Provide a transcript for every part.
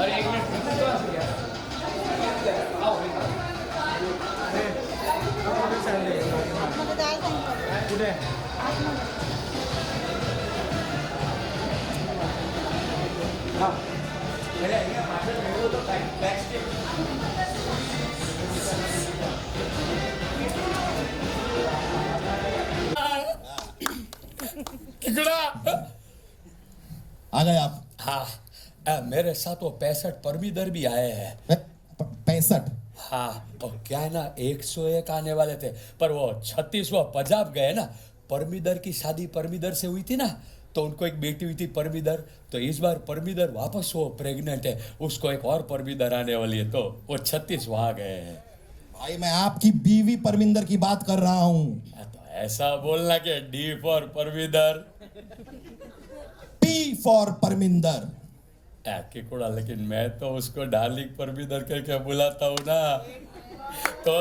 अरे एक मिनिट कुठे हां आ गए आप? हाँ मेरे साथ वो 65 परमीदर भी आए हैं। 65? हाँ और क्या है ना 101 आने वाले थे पर वो 36वां पंजाब गए ना। परमीदर की शादी परमीदर से हुई थी ना तो उनको एक बेटी हुई थी परमीदर। तो इस बार परमीदर वापस वो प्रेग्नेंट है, उसको एक और परमीदर आने वाली है तो वो 36 वहां गए हैं। भाई मैं आपकी बीवी परमिंदर की बात कर रहा हूँ। तो ऐसा बोलना कि D for Parmidar, P for Parminder. किकुड़ा लेकिन मैं तो उसको डार्लिंग परमीदर कह के बुलाता हूँ ना तो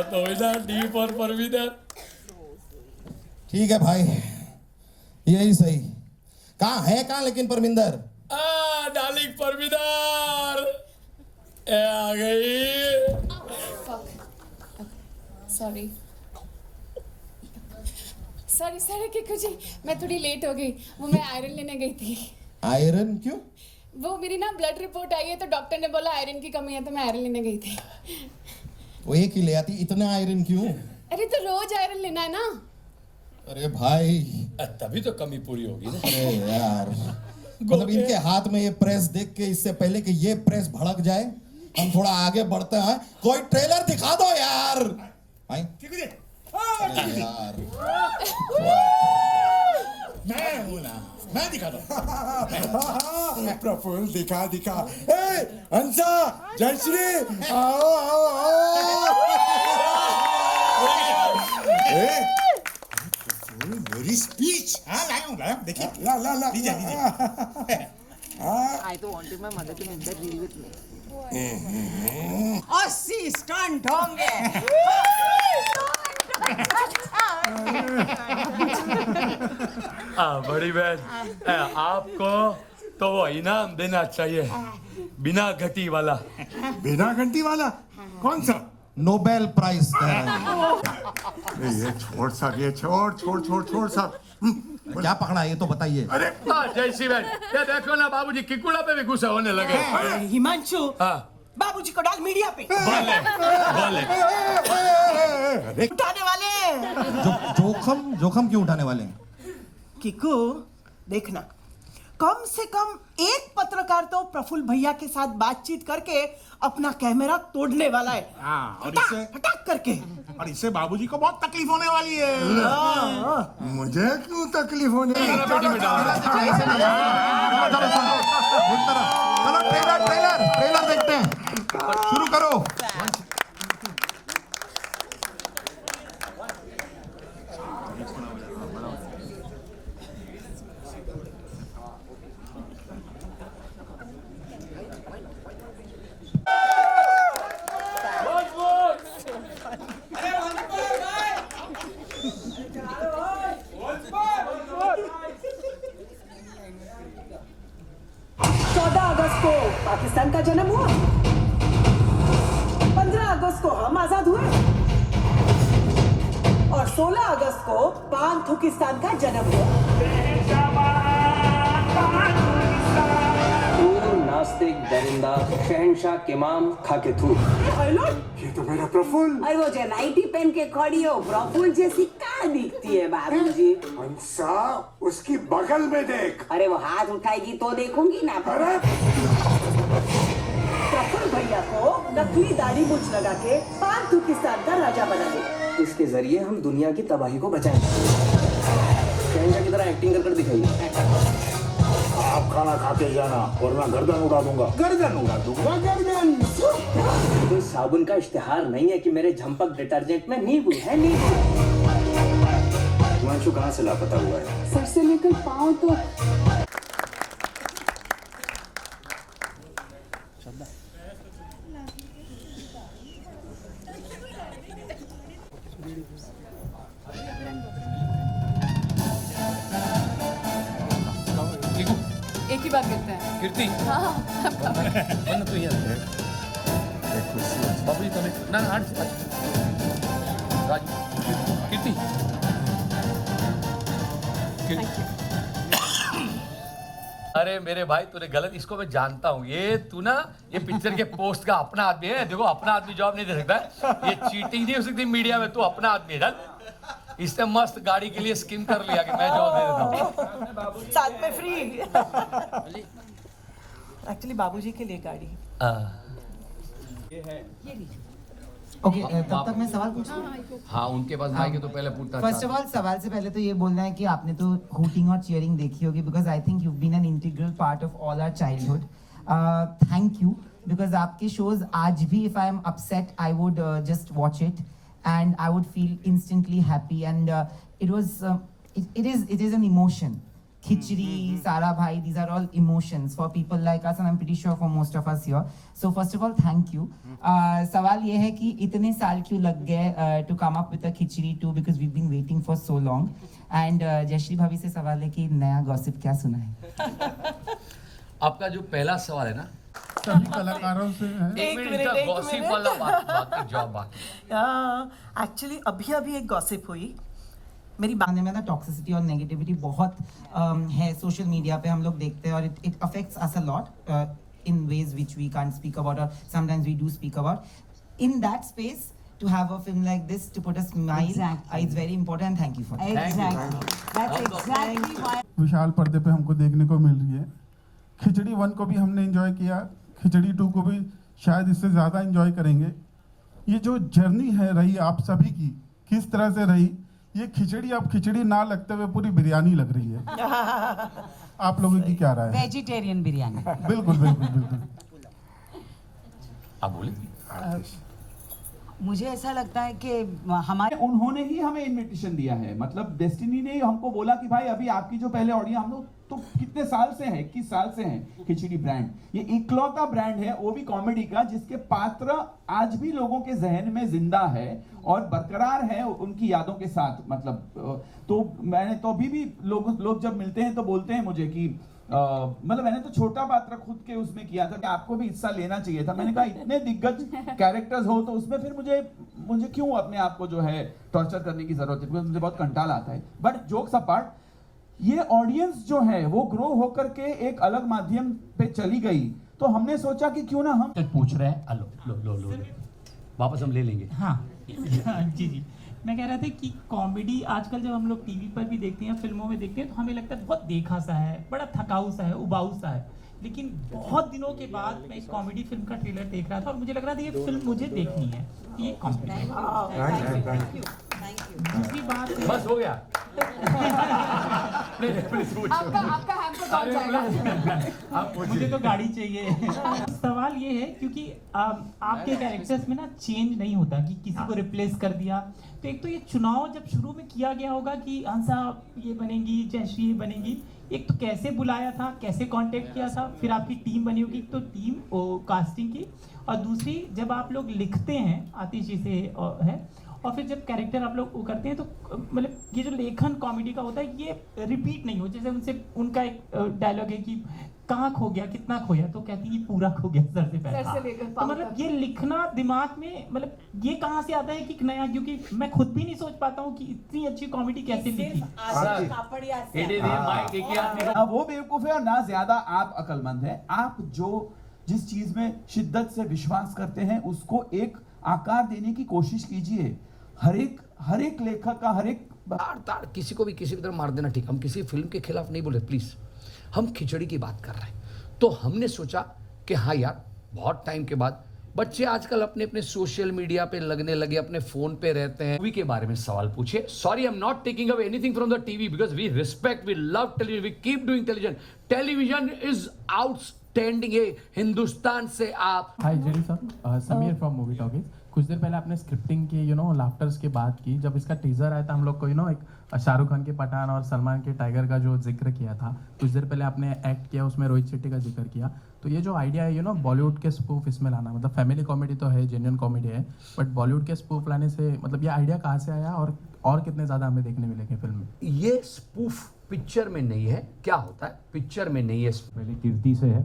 ना डी फॉर परमीदर। ठीक है भाई यही सही। कहाँ लेकिन परमिंदर? डार्लिंग परमीदर ए आ गई। सॉरी सॉरी सॉरी किकू जी, मैं थोड़ी लेट हो गई। वो मैं आयरन लेने गई थी। आयरन क्यों? वो मेरी ना ब्लड रिपोर्ट आई है तो डॉक्टर ने बोला आयरन की कमी है तो मैं आयरन लेने गई थी। वो एक ही ले आती, इतना आयरन क्यों? अरे तो रोज आयरन लेना है ना। अरे भाई तभी तो कमी पूरी होगी ना। अरे यार मतलब इनके हाथ में ये प्रेस देख के इससे पहले कि ये प्रेस भड़क जाए हम थोड़ा आगे बढ़ते हैं। कोई ट्रेलर दिखा दो यार। भाई अरे यार मैं हूं ना, मैं दिखा दो। प्रफुल्ल दिखा दिखा। ए हंसा जयश्री आओ आओ आओ। मेरी स्पीच लाया हूं देखिए। ला ला ला लीजिए लीजिए। I don't want my mother to make that deal with me. 80 stunt होंगे। बड़ी बहन आपको तो वो इनाम देना चाहिए, बिना घटी वाला। बिना घंटी वाला कौन सा? नोबेल प्राइज कह रहे हैं। ये छोड़ साहब, ये छोड़ साहब। क्या पकड़ा ये तो बताइए। अरे जय श्री बहन ये देखो ना बाबूजी किकुड़ा पे भी गुस्सा होने लगे। हिमांशु हाँ बाबूजी को डाल मीडिया पे। बोले उठाने वाले जोखम क्यों उठाने वाले हैं? किकू देखना, कम से कम एक पत्रकार तो प्रफुल्ल भैया के साथ बातचीत करके अपना कैमरा तोड़ने वाला है। और हटाक करके। और इससे बाबूजी को बहुत तकलीफ होने वाली है। मुझे क्यों तकलीफ होने वाली है? चलो ट्रेलर देखते हैं। शुरू करो। पाकिस्तान का जन्म हुआ, 15 अगस्त को हम आजाद हुए और 16 अगस्त को पान तुर्किस्तान का जन्म हुआ। नास्तिक दरिंदा शहनशाह किमाम खाके थू। ये तो मेरा प्रफुल्ल। अरे वो जो नाइटी पहन के खड़ी हो प्रफुल्ल जैसी कहाँ दिखती है बाबूजी? हंसा उसकी बगल में देख। अरे वो हाथ उठाएगी तो देखूंगी ना। अरे प्रफुल्ल भैया को नकली दाढ़ी मूंछ लगा के पान तुर्किस्तान का राजा बना दे। इसके जरिए हम दुनिया की तबाही को बचाएंगे। शहनशाह की तरह एक्टिंग कर दिखाइए। आप खाना खा के जाना वरना गर्दन उड़ा दूंगा। गर्दन। कोई साबुन का इश्तिहार नहीं है कि मेरे झंपक डिटर्जेंट में नींबू है। नींबू। हिमांशु कहाँ से लापता हुआ है? सर से लेकर पाँव तो। एक ही बात कहते हैं। कीर्ति बन तू यहाँ बाबू जी तुम्हें ना राज कीर्ति अरे मेरे भाई तूने गलत, इसको मैं जानता हूँ, ये तू ना ये पिक्चर के पोस्ट का अपना आदमी है। देखो अपना आदमी जॉब नहीं दे सकता है, ये चीटिंग नहीं हो सकती मीडिया में, तू अपना आदमी है। चल इसने मस्त गाड़ी के लिए स्कीम कर लिया कि मैं जॉब दे देता हूँ साथ में फ्री। एक्चुअली बाबूजी के लिए गाड़ी। ओके तब तक मैं सवाल पूछूं? हाँ उनके पास माइक है तो पहले पूछता। फर्स्ट ऑफ ऑल सवाल से पहले तो ये बोलना है कि आपने तो हूटिंग और चीयरिंग देखी होगी, because I think you been an integral part of all our childhood. Thank you, because आपके शोज आज भी if I am upset I would just watch it and I would feel instantly happy, and it is an emotion. Khichdi, Sara Bhai, these are all emotions for people like us, and I'm pretty sure for most of us here. So first of all, thank you. सवाल ये है कि इतने साल क्यों लग गए to come up with a Khichdi 2, because we've been waiting for so long. And Jayashree भाभी से सवाल है कि नया गॉसिप क्या सुना है? आपका जो पहला सवाल है ना, सभी कलाकारों से है। एक मिनट का गॉसिप वाला बाकी जॉब बाकी। एक्चुअली अभी एक गॉसिप हुई मेरी बाने में ना टॉक्सिसिटी और नेगेटिविटी बहुत है सोशल मीडिया पे, हम लोग देखते हैं, और it affects us a lot in ways which we can't speak about, or sometimes we do speak about. In that space, to have a film like this to put a smile, it's very important. Thank you for that. Exactly. That's exactly why. विशाल पर्दे पे हमको देखने को मिल रही है। खिचड़ी 1 को भी हमने एंजॉय किया, खिचड़ी 2 को भी शायद इससे ज़्यादा एंजॉय करेंगे। ये जो जर्नी है रही आप सभी की, किस तरह से रही, ये खिचड़ी अब खिचड़ी ना लगते हुए पूरी बिरयानी लग रही है। आप लोगों की क्या राय है? वेजिटेरियन बिरयानी। बिल्कुल बिल्कुल बिल्कुल। आप बोले। मुझे ऐसा लगता है कि हमारे उन्होंने ही हमें इनविटेशन दिया है, मतलब डेस्टिनी ने हमको बोला कि भाई अभी आपकी जो पहले ऑडियंस, हम लोग तो कितने साल से हैं, 21 साल से हैं खिचड़ी ब्रांड, ये इकलौता ब्रांड है वो भी कॉमेडी का जिसके पात्र आज भी लोगों के जहन में जिंदा है और बरकरार है उनकी यादों के साथ। मतलब तो मैंने तो अभी भी लोग जब मिलते हैं तो बोलते हैं मुझे कि मतलब मैंने तो छोटा पात्र खुद के उसमें किया था कि आपको भी हिस्सा लेना चाहिए था। मैंने कहा इतने दिग्गज कैरेक्टर्स हो तो उसमें फिर मुझे क्यों अपने आप को जो है टॉर्चर करने की जरूरत है, मुझे बहुत कंटाल आता है। बट जोक्स अपार्ट, ये ऑडियंस जो है वो ग्रो होकर के एक अलग माध्यम पे चली गई, तो हमने सोचा कि क्यों ना हम पूछ रहे हैं। लो वापस हम ले लेंगे। हाँ जी मैं कह रहा था कि कॉमेडी आजकल जब हम लोग टीवी पर भी देखते हैं, फिल्मों में देखते हैं, तो हमें लगता है बहुत देखा सा है, बड़ा थकाऊ सा है, उबाऊ सा है। लेकिन बहुत दिनों के बाद मैं एक कॉमेडी फिल्म का ट्रेलर देख रहा था और मुझे लग रहा था ये फिल्म मुझे देखनी है, ये कॉमेडी है। दूसरी बात बस हो गया। आपका हैम्पर जाएगा। मुझे तो गाड़ी चाहिए। सवाल ये है क्योंकि आपके कैरेक्टर्स में ना चेंज नहीं होता कि किसी को रिप्लेस कर दिया, तो एक तो ये चुनाव जब शुरू में किया गया होगा कि हंसा ये बनेगी, जयश्री ये बनेगी, एक तो कैसे बुलाया था, कैसे कांटेक्ट किया था, फिर आपकी टीम बनी होगी, तो टीम कास्टिंग की, और दूसरी जब आप लोग लिखते हैं आतिश जी से है, और फिर जब कैरेक्टर आप लोग वो करते हैं तो मतलब ये जो लेखन कॉमेडी का होता है ये रिपीट नहीं हो। जैसे उनका एक डायलॉग है कि कहाँ खो गया, कितना खोया, तो कहती है पूरा खो गया सर से पहले। तो मतलब ये लिखना दिमाग में, मतलब ये कहाँ से आता है कि नया, क्योंकि मैं खुद भी नहीं सोच पाता हूँ कि इतनी अच्छी कॉमेडी कैसे लिखी। वो बेवकूफ है और ना ज्यादा आप अकलमंद है। आप जिस चीज में शिद्दत से विश्वास करते हैं उसको एक आकार देने की कोशिश कीजिए। हर एक लेखक का हर एक ताड़ किसी को भी किसी की तरह मार देना ठीक। हम किसी फिल्म के खिलाफ नहीं बोल रहे, प्लीज, हम खिचड़ी की बात कर रहे हैं। तो हमने सोचा कि हाँ यार, बहुत टाइम के बाद बच्चे आजकल अपने अपने सोशल मीडिया पे लगने लगे, अपने फोन पे रहते हैं, मूवी के बारे में सवाल पूछे। Sorry, I am not taking away anything from the TV because we respect, we love television, we keep doing television. Television is outstanding है हिंदुस्तान से। आप hi Jerry sir, Sameer from movie talkies. कुछ देर पहले आपने स्क्रिप्टिंग की लाफ्टर्स की बात की। जब इसका टीजर आया था हम लोग को एक शाहरुख खान के पठान और सलमान के टाइगर का जो जिक्र किया था, कुछ देर पहले आपने एक्ट किया, उसमें रोहित शेट्टी का जिक्र किया। तो ये जो आइडिया है बॉलीवुड के स्पूफ इसमें लाना, मतलब फैमिली कॉमेडी तो है, जेन्युइन कॉमेडी है, बट बॉलीवुड के स्पूफ लाने से मतलब ये आइडिया कहाँ से आया और और कितने ज़्यादा हमें देखने मिलेंगे फिल्म में? ये स्पूफ पिक्चर में नहीं है। क्या होता है पिक्चर में नहीं है। पहले कीर्ति से है,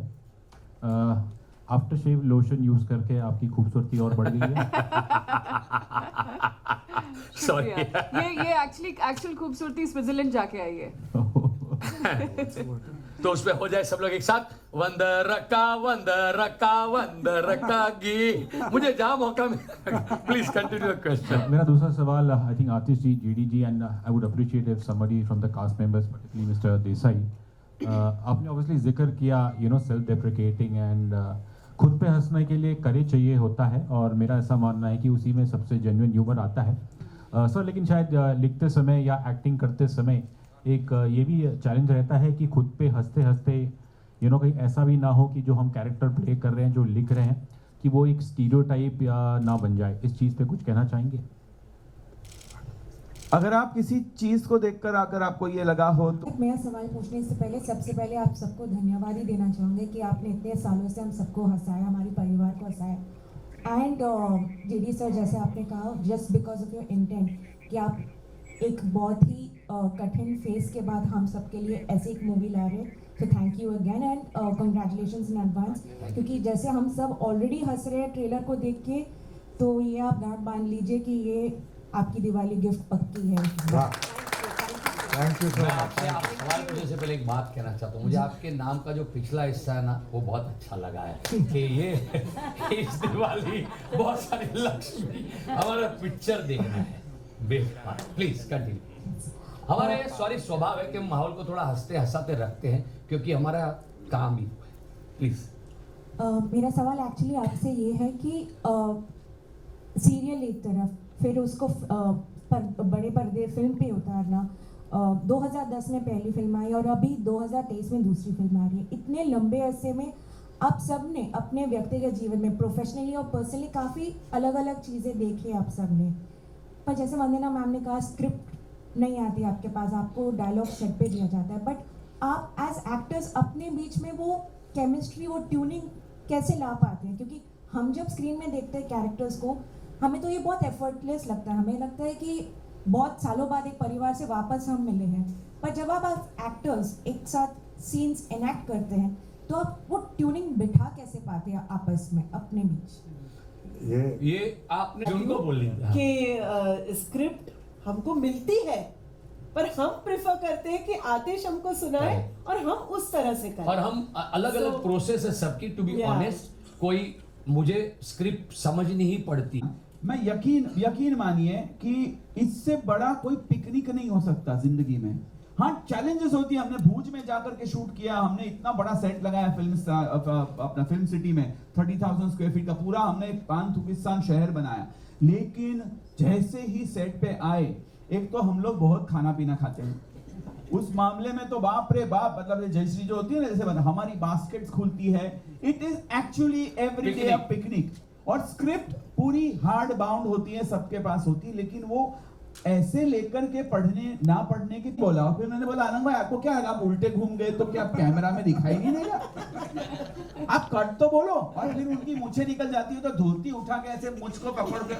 आफ्टर शेव लोशन यूज करके आपकी खूबसूरती और बढ़ गई है। सॉरी ये एक्चुअल खूबसूरती स्विट्जरलैंड जाके आई है। तो उसमें हो जाए सब लोग एक साथ, वंदर का गी। मुझे जहाँ मौका मिला, प्लीज कंटिन्यू द क्वेश्चन। मेरा दूसरा सवाल, I think Atish ji, GD ji, and I would appreciate if somebody from the cast members, particularly mister Desai, आपने ऑब्वियसली जिक्र किया सेल्फ डेप्रिकेटिंग एंड खुद पे हंसने के लिए करे चाहिए होता है, और मेरा ऐसा मानना है कि उसी में सबसे जेन्युइन ह्यूमर आता है सर। लेकिन शायद लिखते समय या एक्टिंग करते समय एक ये भी चैलेंज रहता है कि खुद पे हंसते हंसते कहीं ऐसा भी ना हो कि जो हम कैरेक्टर प्ले कर रहे हैं, जो लिख रहे हैं, कि वो एक स्टीरियोटाइप या ना बन जाए। इस चीज़ पे कुछ कहना चाहेंगे? अगर आप किसी चीज को देखकर अगर आपको ये लगा हो तो मेरा सवाल पूछने से पहले सबसे पहले आप सबको धन्यवाद ही देना चाहूँगी कि आपने इतने सालों से हम सबको हंसाया, हमारे परिवार को हंसाया। एंड जेडी सर, जैसे आपने कहा, just because of your intent कि आप एक बहुत ही कठिन फेस के बाद हम सबके लिए ऐसी एक मूवी ला रहे हैं, तो thank you again and congratulations in advance. क्योंकि जैसे हम सब ऑलरेडी हंस रहे हैं ट्रेलर को देख के, तो ये आप गांठ बांध लीजिए कि ये आपकी दिवाली गिफ्ट पक्की है। थैंक यू मैं आपसे आप सवाल पूछने से पहले एक बात कहना चाहता हूँ। मुझे आपके नाम का जो पिछला हिस्सा है ना, वो बहुत अच्छा लगा है कि ये इस दिवाली बहुत सारी लक्ष्मी हमारा पिक्चर देखना है। Please continue. हमारे सॉरी स्वभाव है कि हम माहौल को थोड़ा हंसते हंसाते रखते हैं, क्योंकि हमारा काम ही प्लीज। मेरा सवाल एक्चुअली आपसे ये है कि सीरियल एक तरफ, फिर उसको बड़े पर्दे फिल्म पे उतारना, 2010 में पहली फिल्म आई और अभी 2023 में दूसरी फिल्म आ रही है। इतने लंबे अरसे में आप सब ने अपने व्यक्तिगत जीवन में प्रोफेशनली और पर्सनली काफ़ी अलग अलग चीज़ें देखी आप सब ने, पर जैसे वंदना मैम ने कहा, स्क्रिप्ट नहीं आती आपके पास, आपको डायलॉग सेट पे दिया जाता है, बट आप एज एक्टर्स अपने बीच में वो केमिस्ट्री, वो ट्यूनिंग कैसे ला पाते हैं? क्योंकि हम जब स्क्रीन में देखते हैं कैरेक्टर्स को, हमें तो ये बहुत एफर्टलेस लगता है, हमें लगता है कि बहुत सालों बाद एक परिवार से वापस हम मिले हैं, पर जब आप एक्टर्स एक साथ सीन्स एनैक्ट करते हैं, तो आप वो ट्यूनिंग बिठा कैसे पाते हैं आपस में, अपने बीच? ये आपने उनको बोली कि स्क्रिप्ट हमको मिलती है, पर हम प्रेफर करते हैं कि आतिश हमको सुनाए और हम उस तरह से करें, और हम अलग अलग प्रोसेस है सबकी। टू बी ऑनेस्ट, कोई मुझे स्क्रिप्ट समझनी ही पड़ती। मैं यकीन मानिए कि इससे बड़ा कोई पिकनिक नहीं हो सकता जिंदगी में। हाँ, चैलेंजेस होती है। हमने भूज में जाकर के शूट किया, हमने इतना बड़ा सेट लगाया अपना फिल्म सिटी में, 30,000 स्क्वायर फीट का पूरा हमने पान-थुकिस्तान शहर बनाया। लेकिन जैसे ही सेट पे आए, एक तो हम लोग बहुत खाना पीना खाते हैं, उस मामले में तो बाप रे बाप, मतलब जयश्री जो होती है ना, जैसे हमारी बास्केट्स खुलती है, it is actually everyday a picnic. और स्क्रिप्ट पूरी हार्ड बाउंड होती है, सबके पास होती है, लेकिन वो ऐसे लेकर के पढ़ने ना पढ़ने की बोला। और फिर मैंने बोला, आनंद भाई आपको क्या लगा, आप उल्टे घूम गए तो क्या कैमरा में दिखाई नहीं देगा? आप कट तो बोलो। और फिर उनकी मूछें निकल जाती है तो धोती उठा के ऐसे मुझ को पकड़ के,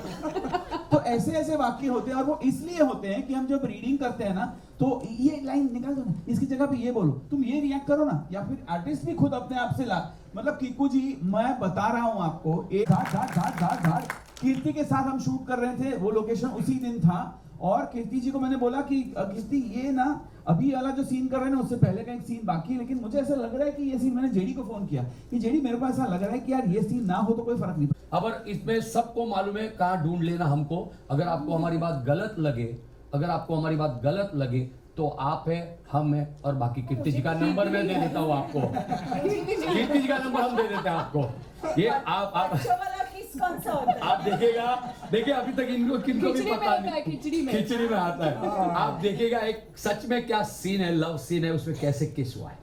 तो ऐसे ऐसे वाक्य होते हैं। और वो इसलिए होते हैं कि हम जब रीडिंग करते हैं ना, तो ये लाइन निकाल दो ना, इसकी जगह पे ये बोलो, तुम ये रिएक्ट करो ना, या फिर आर्टिस्ट भी खुद अपने आप से ला। मतलब कीकू जी, मैं बता रहा हूँ आपको, एक घाट कीर्ति के साथ हम शूट कर रहे थे, वो लोकेशन उसी दिन था। और कीर्ति जी को मैंने बोला कि कीर्ति, ये ना अभी वाला जो सीन कर रहे हैं ना, उससे पहले का एक सीन बाकी है, लेकिन मुझे ऐसा लग रहा है कि ये सीन, मैंने जेडी को फोन किया कि जेडी मेरे को ऐसा लग रहा है कि यार ये सीन ना हो तो कोई फर्क नहीं। अब इसमें सबको मालूम है कहाँ ढूंढ लेना हमको। अगर आपको हमारी बात गलत लगे, तो आप है, हम है, और बाकी कीर्ति जी का नंबर मैं दे देता हूँ आपको। कीर्ति जी का नंबर हम दे देते हैं आपको। ये आप देखिएगा, देखिए अभी तक इनको किनको भी पता नहीं, खिचड़ी में आता है। आप देखिएगा एक सच में क्या सीन है, लव सीन है, उसमें कैसे किस हुआ है।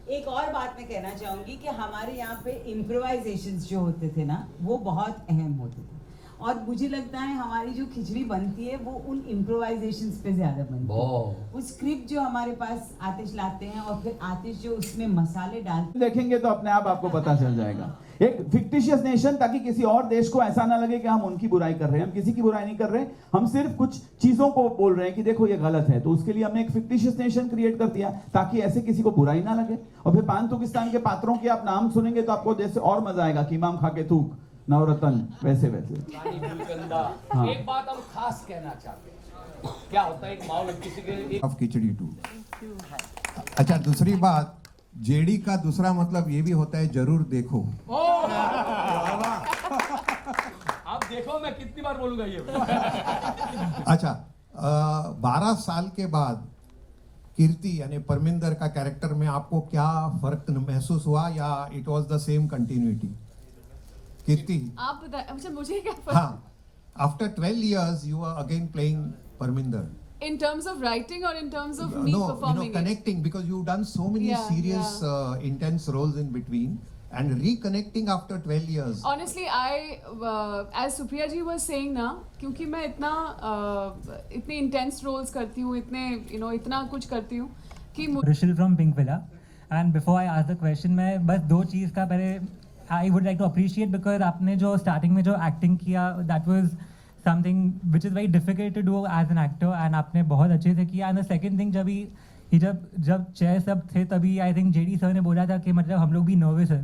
एक और बात मैं कहना चाहूंगी कि हमारे यहाँ पे इम्प्रोवाइजेशंस जो होते थे ना, वो बहुत अहम होते थे। और मुझे लगता है हमारी जो खिचड़ी बनती है वो उन इम्प्रोवाइजेशंस पे ज्यादा बनती है। वो स्क्रिप्ट जो हमारे पास आतिश लाते हैं और फिर आतिश जो उसमें मसाले डालते देखेंगे तो अपने आप आपको पता चल जाएगा। एक फिक्टिशियस नेशन, ताकि किसी और देश को ऐसा ना लगे कि हम उनकी बुराई कर रहे हैं। हम किसी की बुराई नहीं कर रहे, हम सिर्फ कुछ चीजों को बोल रहे हैं कि देखो ये गलत है। तो उसके लिए हमने एक फिक्टिशियस नेशन क्रिएट कर दिया ताकि ऐसे किसी को बुराई ना लगे। और फिर पान तुर्किस्तान के पात्रों के आप नाम सुनेंगे तो आपको जैसे और मजा आएगा कि इमाम खा के थूक, नवरत्न, वैसे हाँ। एक बात हम खास कहना चाहते हैं, क्या होता है एक माहौल किसी के ऑफ खिचड़ी 2। अच्छा, दूसरी बात, जेडी का दूसरा मतलब ये भी होता है जरूर देखो। आप देखो, मैं कितनी बार बोलूंगा ये। अच्छा, 12 साल के बाद कीर्ति यानी परमिंदर का कैरेक्टर में आपको क्या फर्क महसूस हुआ या it was the same continuity? Kirti, आप बताएं। अच्छा, मुझे क्या हाँ, after 12 years you are again playing Parminder. In terms of writing or in terms of me performing connecting, because you've done so many serious intense roles in between, and reconnecting after 12 years. Honestly, as Supriya ji was saying ना, क्योंकि मैं इतने intense roles करती हूँ, इतना कुछ करती हूँ कि Rishil from Pink Villa, and before I ask the question, मैं बस दो चीज़ का पहले I would like to appreciate, because आपने जो starting में जो acting किया, that was something which is very difficult to do as an actor, and आपने बहुत अच्छे से किया। And the second thing, जब चेयर सब थे तभी I think JD सर ने बोला था कि मतलब हम लोग भी नर्वस है।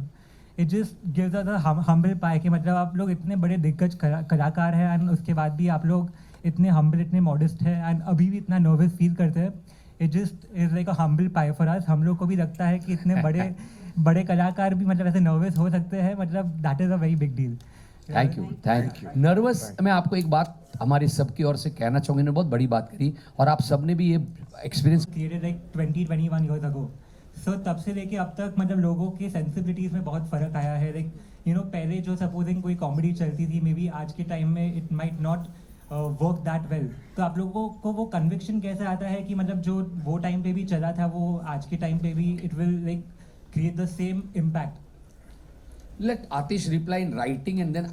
It just gives us a humble pie कि मतलब आप लोग इतने बड़े दिग्गज कलाकार हैं एंड उसके बाद भी आप लोग इतने humble, इतने modest हैं एंड अभी भी इतना नर्वस फील करते हैं। It just is like a humble pie for us। हम लोग को भी लगता है कि इतने बड़े कलाकार भी मतलब ऐसे नर्वस हो सकते हैं, मतलब that is a very big deal. Thank you. Nervous, मैं आपको एक बात हमारे सबकी ओर से कहना चाहूँगी, बहुत बड़ी बात करी और आप सबने भी ये experience created like 20-21 years ago. So तब से लेके अब तक मतलब लोगों के सेंसिबिलिटीज़ में बहुत फ़र्क आया है। लाइक पहले जो सपोजिंग कोई कॉमेडी चलती थी, मे बी आज के टाइम में it might not work that well. तो आप लोगों को वो कन्विक्शन कैसे आता है कि मतलब जो वो टाइम पे भी चला था वो आज के टाइम पे भी it will like create the same impact? Let Atish reply in writing and then